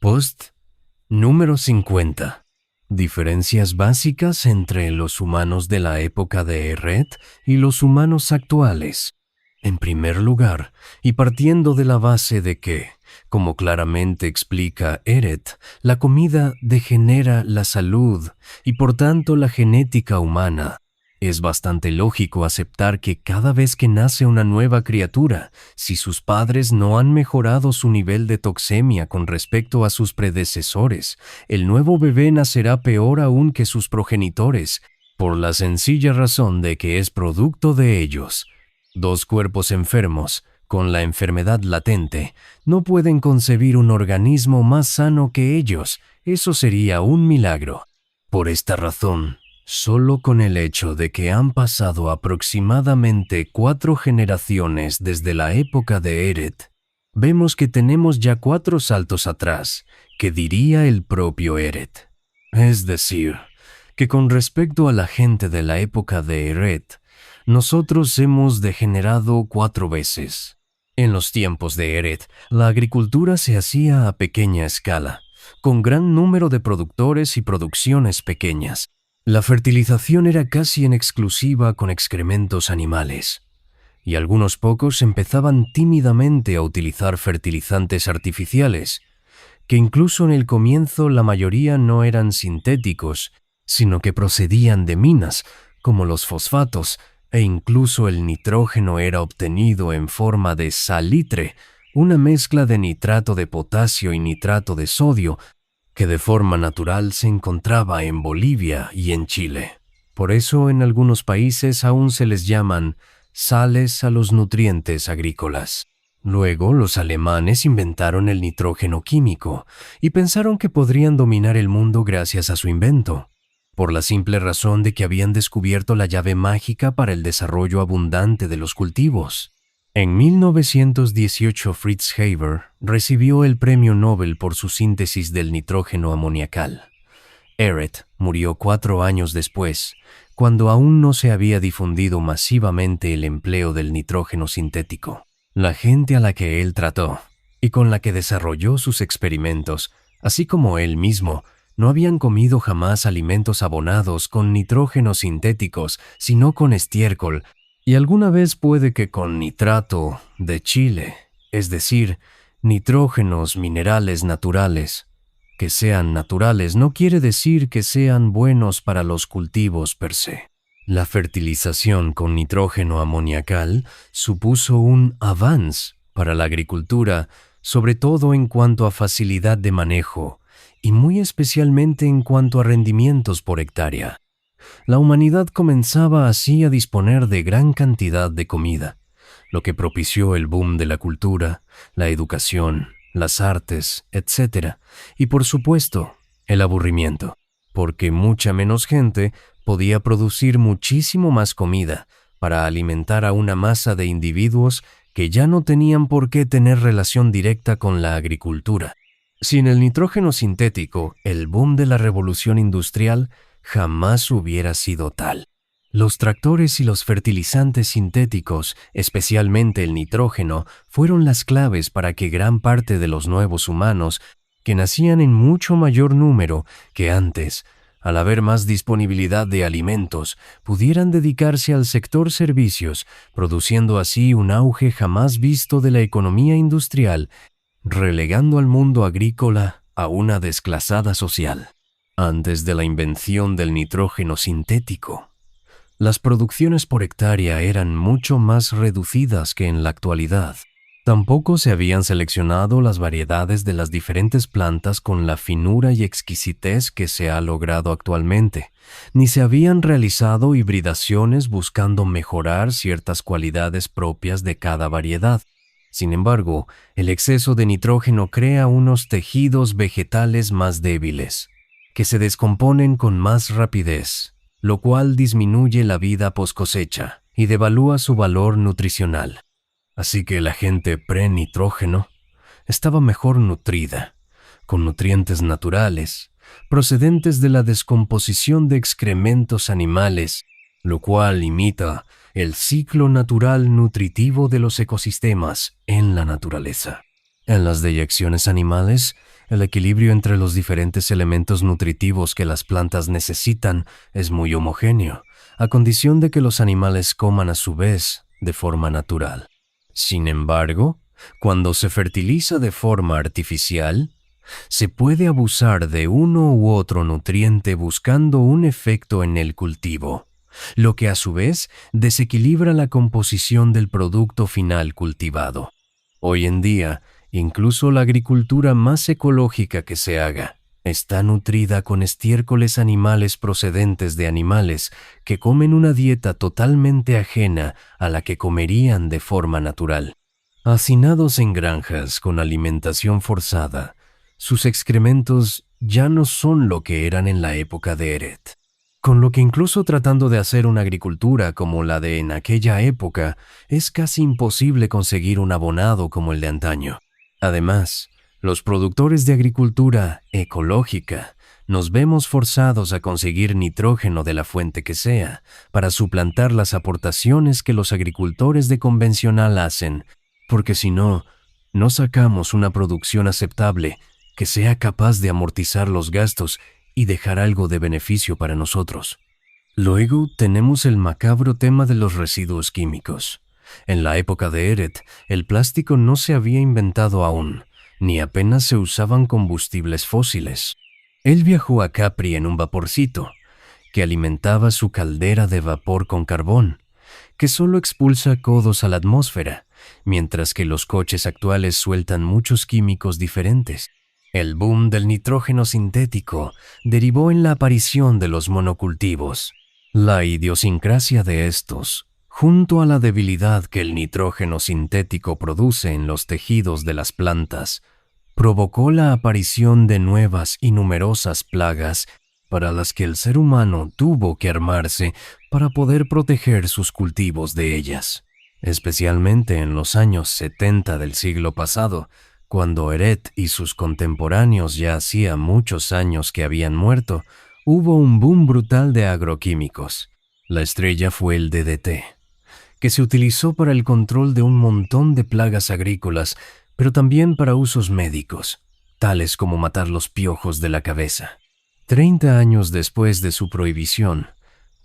Post número 50. Diferencias básicas entre los humanos de la época de Eret y los humanos actuales. En primer lugar, y partiendo de la base de que, como claramente explica Eret, la comida degenera la salud y por tanto la genética humana, es bastante lógico aceptar que cada vez que nace una nueva criatura, si sus padres no han mejorado su nivel de toxemia con respecto a sus predecesores, el nuevo bebé nacerá peor aún que sus progenitores, por la sencilla razón de que es producto de ellos. Dos cuerpos enfermos, con la enfermedad latente, no pueden concebir un organismo más sano que ellos. Eso sería un milagro. Por esta razón, solo con el hecho de que han pasado aproximadamente 4 generaciones desde la época de Eret, vemos que tenemos ya 4 saltos atrás, que diría el propio Eret. Es decir, que con respecto a la gente de la época de Eret, nosotros hemos degenerado 4 veces. En los tiempos de Eret, la agricultura se hacía a pequeña escala, con gran número de productores y producciones pequeñas. La fertilización era casi en exclusiva con excrementos animales, y algunos pocos empezaban tímidamente a utilizar fertilizantes artificiales, que incluso en el comienzo la mayoría no eran sintéticos, sino que procedían de minas, como los fosfatos, e incluso el nitrógeno era obtenido en forma de salitre, una mezcla de nitrato de potasio y nitrato de sodio, que de forma natural se encontraba en Bolivia y en Chile. Por eso en algunos países aún se les llaman sales a los nutrientes agrícolas. Luego los alemanes inventaron el nitrógeno químico y pensaron que podrían dominar el mundo gracias a su invento, por la simple razón de que habían descubierto la llave mágica para el desarrollo abundante de los cultivos. En 1918 Fritz Haber recibió el premio Nobel por su síntesis del nitrógeno amoniacal. Eret murió 4 años después, cuando aún no se había difundido masivamente el empleo del nitrógeno sintético. La gente a la que él trató y con la que desarrolló sus experimentos, así como él mismo, no habían comido jamás alimentos abonados con nitrógenos sintéticos, sino con estiércol, y alguna vez puede que con nitrato de Chile, es decir, nitrógenos minerales naturales. Que sean naturales no quiere decir que sean buenos para los cultivos per se. La fertilización con nitrógeno amoniacal supuso un avance para la agricultura, sobre todo en cuanto a facilidad de manejo, y muy especialmente en cuanto a rendimientos por hectárea. La humanidad comenzaba así a disponer de gran cantidad de comida, lo que propició el boom de la cultura, la educación, las artes, etc. Y por supuesto, el aburrimiento, porque mucha menos gente podía producir muchísimo más comida para alimentar a una masa de individuos que ya no tenían por qué tener relación directa con la agricultura. Sin el nitrógeno sintético, el boom de la revolución industrial jamás hubiera sido tal. Los tractores y los fertilizantes sintéticos, especialmente el nitrógeno, fueron las claves para que gran parte de los nuevos humanos, que nacían en mucho mayor número que antes, al haber más disponibilidad de alimentos, pudieran dedicarse al sector servicios, produciendo así un auge jamás visto de la economía industrial, relegando al mundo agrícola a una desclasada social. Antes de la invención del nitrógeno sintético, las producciones por hectárea eran mucho más reducidas que en la actualidad. Tampoco se habían seleccionado las variedades de las diferentes plantas con la finura y exquisitez que se ha logrado actualmente, ni se habían realizado hibridaciones buscando mejorar ciertas cualidades propias de cada variedad. Sin embargo, el exceso de nitrógeno crea unos tejidos vegetales más débiles, que se descomponen con más rapidez, lo cual disminuye la vida post-cosecha y devalúa su valor nutricional. Así que la gente pre-nitrógeno estaba mejor nutrida, con nutrientes naturales, procedentes de la descomposición de excrementos animales, lo cual imita el ciclo natural nutritivo de los ecosistemas en la naturaleza. En las deyecciones animales, El equilibrio entre los diferentes elementos nutritivos que las plantas necesitan es muy homogéneo, a condición de que los animales coman a su vez de forma natural. Sin embargo, cuando se fertiliza de forma artificial, se puede abusar de uno u otro nutriente buscando un efecto en el cultivo, lo que a su vez desequilibra la composición del producto final cultivado. Hoy en día, incluso la agricultura más ecológica que se haga está nutrida con estiércoles animales procedentes de animales que comen una dieta totalmente ajena a la que comerían de forma natural. Hacinados en granjas con alimentación forzada, sus excrementos ya no son lo que eran en la época de Eret. Con lo que incluso tratando de hacer una agricultura como la de en aquella época, es casi imposible conseguir un abonado como el de antaño. Además, los productores de agricultura ecológica nos vemos forzados a conseguir nitrógeno de la fuente que sea para suplantar las aportaciones que los agricultores de convencional hacen, porque si no, no sacamos una producción aceptable que sea capaz de amortizar los gastos y dejar algo de beneficio para nosotros. Luego tenemos el macabro tema de los residuos químicos. En la época de Eret, el plástico no se había inventado aún, ni apenas se usaban combustibles fósiles. Él viajó a Capri en un vaporcito, que alimentaba su caldera de vapor con carbón, que solo expulsa codos a la atmósfera, mientras que los coches actuales sueltan muchos químicos diferentes. El boom del nitrógeno sintético derivó en la aparición de los monocultivos. La idiosincrasia de estos, junto a la debilidad que el nitrógeno sintético produce en los tejidos de las plantas, provocó la aparición de nuevas y numerosas plagas para las que el ser humano tuvo que armarse para poder proteger sus cultivos de ellas. Especialmente en los años 70 del siglo pasado, cuando Eret y sus contemporáneos ya hacía muchos años que habían muerto, hubo un boom brutal de agroquímicos. La estrella fue el DDT, que se utilizó para el control de un montón de plagas agrícolas, pero también para usos médicos, tales como matar los piojos de la cabeza. 30 años después de su prohibición,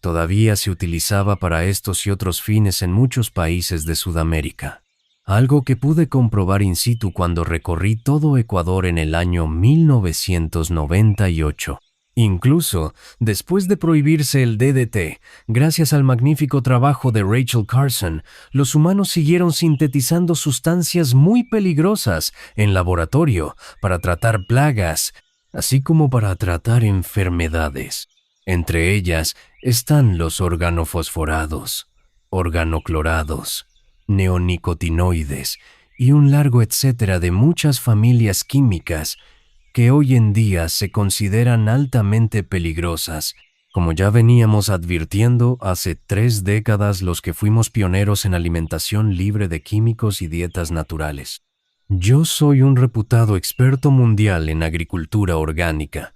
todavía se utilizaba para estos y otros fines en muchos países de Sudamérica. Algo que pude comprobar in situ cuando recorrí todo Ecuador en el año 1998. Incluso, después de prohibirse el DDT, gracias al magnífico trabajo de Rachel Carson, los humanos siguieron sintetizando sustancias muy peligrosas en laboratorio para tratar plagas, así como para tratar enfermedades. Entre ellas están los organofosforados, organoclorados, neonicotinoides y un largo etcétera de muchas familias químicas que hoy en día se consideran altamente peligrosas, como ya veníamos advirtiendo hace 3 décadas los que fuimos pioneros en alimentación libre de químicos y dietas naturales. Yo soy un reputado experto mundial en agricultura orgánica,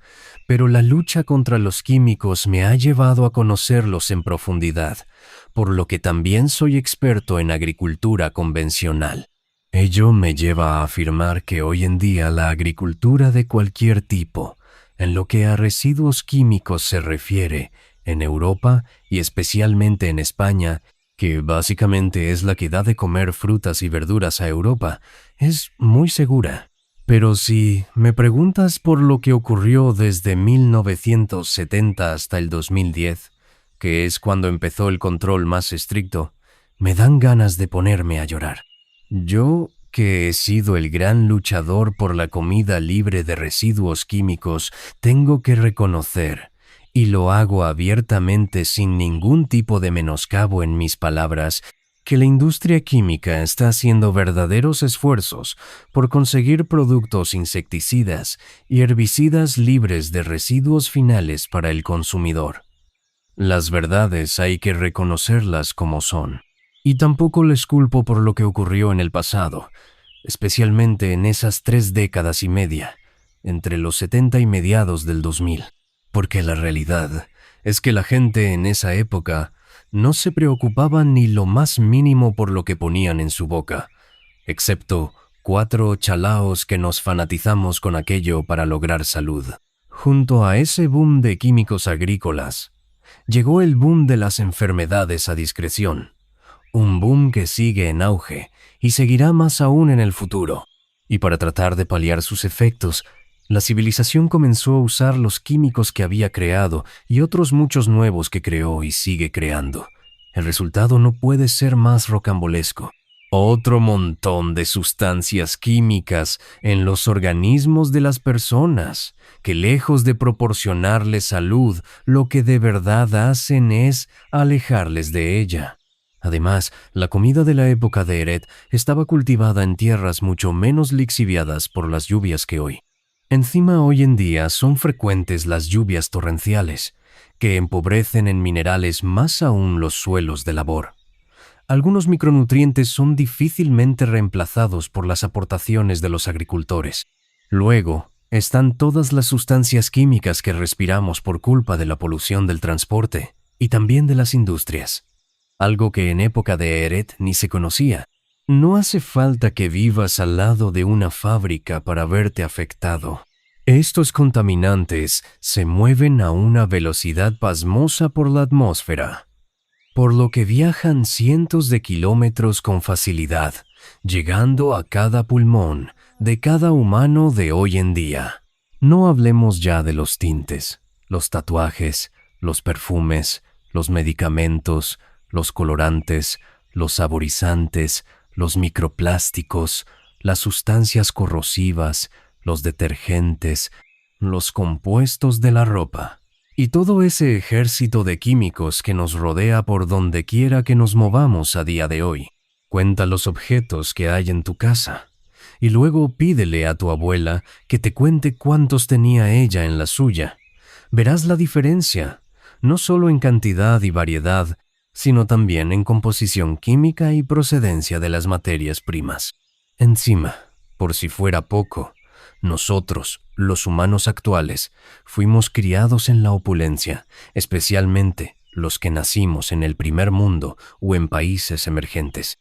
pero la lucha contra los químicos me ha llevado a conocerlos en profundidad, por lo que también soy experto en agricultura convencional. Ello me lleva a afirmar que hoy en día la agricultura de cualquier tipo, en lo que a residuos químicos se refiere, en Europa y especialmente en España, que básicamente es la que da de comer frutas y verduras a Europa, es muy segura. Pero si me preguntas por lo que ocurrió desde 1970 hasta el 2010, que es cuando empezó el control más estricto, me dan ganas de ponerme a llorar. Yo, que he sido el gran luchador por la comida libre de residuos químicos, tengo que reconocer, y lo hago abiertamente sin ningún tipo de menoscabo en mis palabras, que la industria química está haciendo verdaderos esfuerzos por conseguir productos insecticidas y herbicidas libres de residuos finales para el consumidor. Las verdades hay que reconocerlas como son. Y tampoco les culpo por lo que ocurrió en el pasado, especialmente en esas 3 décadas y media, entre los 70 y mediados del 2000, porque la realidad es que la gente en esa época no se preocupaba ni lo más mínimo por lo que ponían en su boca, excepto 4 chalaos que nos fanatizamos con aquello para lograr salud. Junto a ese boom de químicos agrícolas, llegó el boom de las enfermedades a discreción, un boom que sigue en auge y seguirá más aún en el futuro. Y para tratar de paliar sus efectos, la civilización comenzó a usar los químicos que había creado y otros muchos nuevos que creó y sigue creando. El resultado no puede ser más rocambolesco. Otro montón de sustancias químicas en los organismos de las personas, que lejos de proporcionarles salud, lo que de verdad hacen es alejarles de ella. Además, la comida de la época de Eret estaba cultivada en tierras mucho menos lixiviadas por las lluvias que hoy. Encima, hoy en día son frecuentes las lluvias torrenciales, que empobrecen en minerales más aún los suelos de labor. Algunos micronutrientes son difícilmente reemplazados por las aportaciones de los agricultores. Luego, están todas las sustancias químicas que respiramos por culpa de la polución del transporte y también de las industrias. Algo que en época de Eret ni se conocía. No hace falta que vivas al lado de una fábrica para verte afectado. Estos contaminantes se mueven a una velocidad pasmosa por la atmósfera, por lo que viajan cientos de kilómetros con facilidad, llegando a cada pulmón de cada humano de hoy en día. No hablemos ya de los tintes, los tatuajes, los perfumes, los medicamentos, los colorantes, los saborizantes, los microplásticos, las sustancias corrosivas, los detergentes, los compuestos de la ropa. Y todo ese ejército de químicos que nos rodea por donde quiera que nos movamos a día de hoy. Cuenta los objetos que hay en tu casa y luego pídele a tu abuela que te cuente cuántos tenía ella en la suya. Verás la diferencia, no solo en cantidad y variedad, sino también en composición química y procedencia de las materias primas. Encima, por si fuera poco, nosotros, los humanos actuales, fuimos criados en la opulencia, especialmente los que nacimos en el primer mundo o en países emergentes.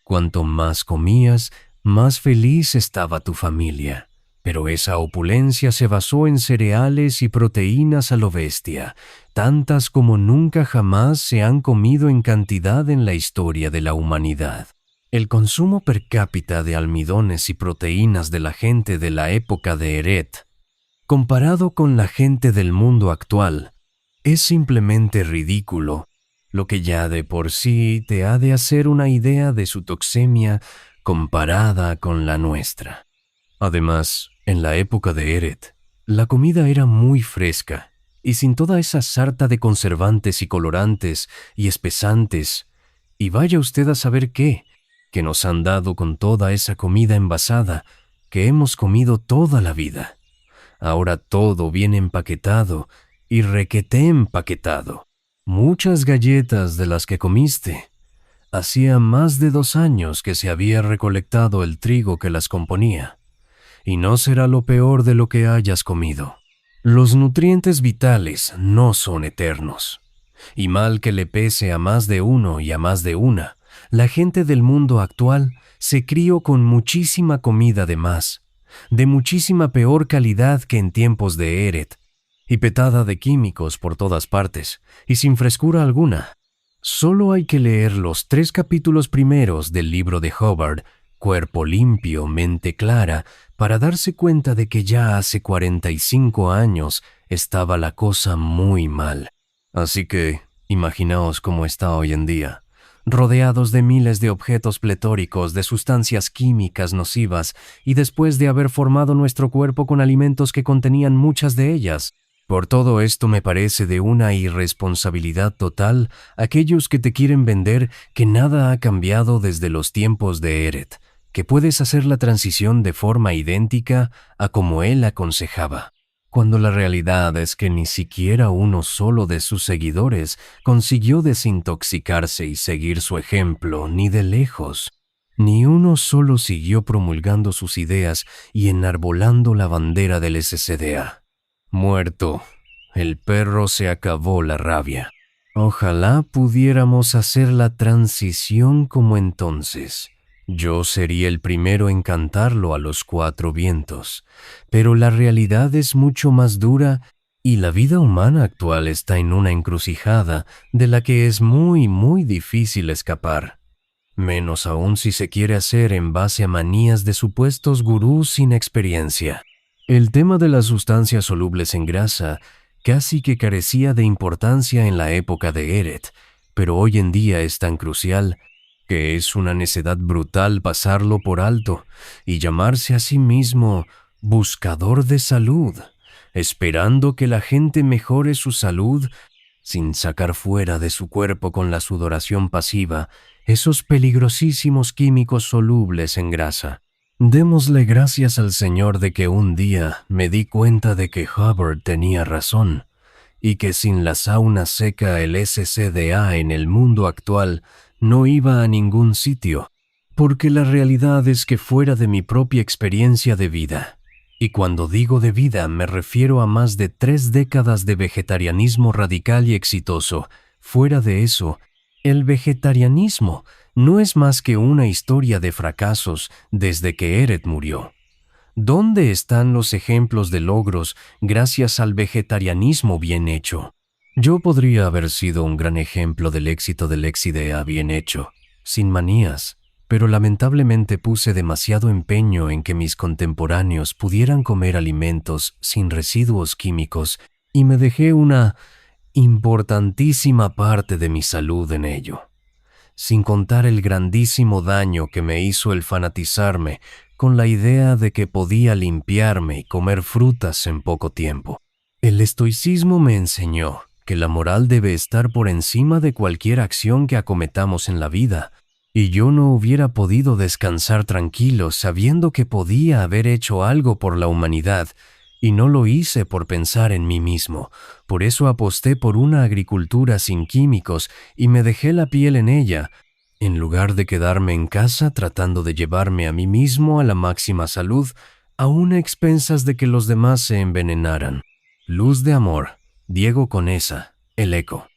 Cuanto más comías, más feliz estaba tu familia. Pero esa opulencia se basó en cereales y proteínas a lo bestia, tantas como nunca jamás se han comido en cantidad en la historia de la humanidad. El consumo per cápita de almidones y proteínas de la gente de la época de Eret, comparado con la gente del mundo actual, es simplemente ridículo, lo que ya de por sí te ha de hacer una idea de su toxemia comparada con la nuestra. Además, en la época de Eret, la comida era muy fresca y sin toda esa sarta de conservantes y colorantes y espesantes, y vaya usted a saber qué, que nos han dado con toda esa comida envasada que hemos comido toda la vida. Ahora todo viene empaquetado y requete empaquetado. Muchas galletas de las que comiste, hacía más de 2 años que se había recolectado el trigo que las componía. Y no será lo peor de lo que hayas comido. Los nutrientes vitales no son eternos. Y mal que le pese a más de uno y a más de una, la gente del mundo actual se crió con muchísima comida de más, de muchísima peor calidad que en tiempos de Eret, y petada de químicos por todas partes, y sin frescura alguna. Solo hay que leer los 3 capítulos primeros del libro de Hubbard, Cuerpo limpio, mente clara, para darse cuenta de que ya hace 45 años estaba la cosa muy mal. Así que, imaginaos cómo está hoy en día, rodeados de miles de objetos pletóricos de sustancias químicas nocivas y después de haber formado nuestro cuerpo con alimentos que contenían muchas de ellas. Por todo esto me parece de una irresponsabilidad total aquellos que te quieren vender que nada ha cambiado desde los tiempos de Eret, que puedes hacer la transición de forma idéntica a como él aconsejaba, cuando la realidad es que ni siquiera uno solo de sus seguidores consiguió desintoxicarse y seguir su ejemplo ni de lejos. Ni uno solo siguió promulgando sus ideas y enarbolando la bandera del SCDA. Muerto, el perro se acabó la rabia. Ojalá pudiéramos hacer la transición como entonces, Yo sería el primero en cantarlo a los cuatro vientos, pero la realidad es mucho más dura y la vida humana actual está en una encrucijada de la que es muy difícil escapar. Menos aún si se quiere hacer en base a manías de supuestos gurús sin experiencia. El tema de las sustancias solubles en grasa casi que carecía de importancia en la época de Eret, pero hoy en día es tan crucial que es una necedad brutal pasarlo por alto y llamarse a sí mismo buscador de salud, esperando que la gente mejore su salud sin sacar fuera de su cuerpo con la sudoración pasiva esos peligrosísimos químicos solubles en grasa. Démosle gracias al Señor de que un día me di cuenta de que Hubbard tenía razón y que sin la sauna seca el SCDA en el mundo actual no iba a ningún sitio, porque la realidad es que fuera de mi propia experiencia de vida, y cuando digo de vida me refiero a más de 3 décadas de vegetarianismo radical y exitoso, fuera de eso, el vegetarianismo no es más que una historia de fracasos desde que Eret murió. ¿Dónde están los ejemplos de logros gracias al vegetarianismo bien hecho? Yo podría haber sido un gran ejemplo del éxito del Exidea bien hecho, sin manías, pero lamentablemente puse demasiado empeño en que mis contemporáneos pudieran comer alimentos sin residuos químicos y me dejé una importantísima parte de mi salud en ello, sin contar el grandísimo daño que me hizo el fanatizarme con la idea de que podía limpiarme y comer frutas en poco tiempo. El estoicismo me enseñó que la moral debe estar por encima de cualquier acción que acometamos en la vida, y yo no hubiera podido descansar tranquilo sabiendo que podía haber hecho algo por la humanidad, y no lo hice por pensar en mí mismo. Por eso aposté por una agricultura sin químicos y me dejé la piel en ella, en lugar de quedarme en casa tratando de llevarme a mí mismo a la máxima salud, aún a expensas de que los demás se envenenaran. Luz de amor, Diego Conesa, El Eco.